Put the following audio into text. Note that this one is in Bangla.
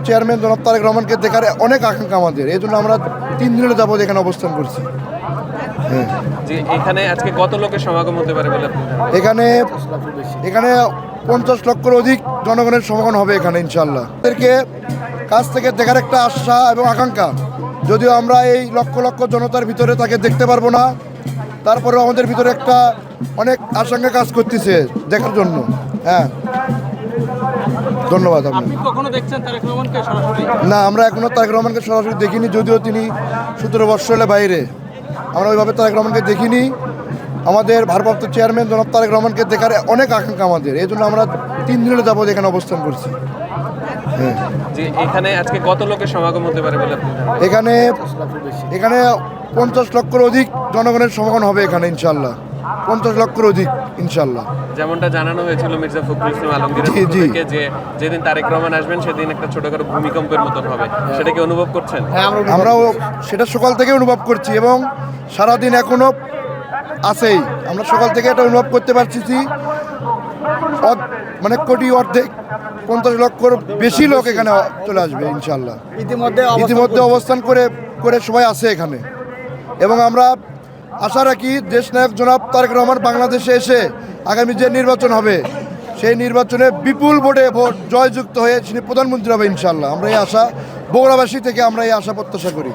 চেয়ারম্যান জনাব তারেক রহমানকে দেখার অনেক আকাঙ্ক্ষা আমাদের, এই জন্য আমরা 3 দিনের যাবত এখানে অবস্থান করছি। হ্যাঁ, যে এখানে আজকে কত লোকের সমাগম হতে পারে বলে আপনি ধারণা? এখানে 50 লক্ষের অধিক জনগণের সমাগম হবে এখানে ইনশাল্লাহ। এদেরকে কাছ থেকে দেখার একটা আশা এবং আকাঙ্ক্ষা, যদিও আমরা এই লক্ষ লক্ষ জনতার ভিতরে তাকে দেখতে পারবো না, তারপরেও আমাদের ভিতরে একটা অনেক আশঙ্কা কাজ করতেছে দেখার জন্য। হ্যাঁ, ধন্যবাদ। আপনি কখনো দেখছেন তারেক রহমানকে সরাসরি? না, আমরা এখনো তারেক রহমানকে সরাসরি দেখিনি, যদিও তিনি 17 বৎসরের বাইরে, আমরা ওইভাবে তারেক রহমানকে দেখিনি। আমাদের ভারপ্রাপ্ত চেয়ারম্যান জনাব তারেক রহমানকে দেখার অনেক আকাঙ্ক্ষা আমাদের, এই জন্য আমরা 3 দিনের যাবত এখানে অবস্থান করছি। হ্যাঁ, যে এখানে আজকে কত লোকের সমাগম হতে পারে বলে আপনি ধারণা? এখানে 50 লক্ষের অধিক জনগণের সমাগম হবে এখানে ইনশাল্লাহ, 50 লক্ষের অধিক ইনশাল্লাহ। যেমনটা জানানো হয়েছিল মির্জা ফখরুল ইসলাম আলমগীরের জি, পক্ষ জি। থেকে যে যেদিন তারেক রহমান আসবেন সেদিন একটা ছোটখাটো ভূমিকম্পের মতন হবে, সেটা কি অনুভব করছেন? আমরাও সেটা সকাল থেকে অনুভব করছি এবং সারাদিন এখনো আছেই। আমরা সকাল থেকে এটা অনুভব করতে পারছি, মানে কোটি অর্ধেক 50 লক্ষর বেশি লোক এখানে চলে আসবে ইনশাল্লাহ। ইতিমধ্যে অবস্থান করে সবাই আছে এখানে, এবং আমরা আশা রাখি দেশ নায়ক জনাব তারেক রহমান বাংলাদেশে এসে আগামী যে নির্বাচন হবে সেই নির্বাচনে বিপুল ভোটে জয়যুক্ত হয়ে তিনি প্রধানমন্ত্রী হবে ইনশাল্লাহ। আমরা এই আশা, বগুড়াবাসী থেকে আমরা এই আশা প্রত্যাশা করি।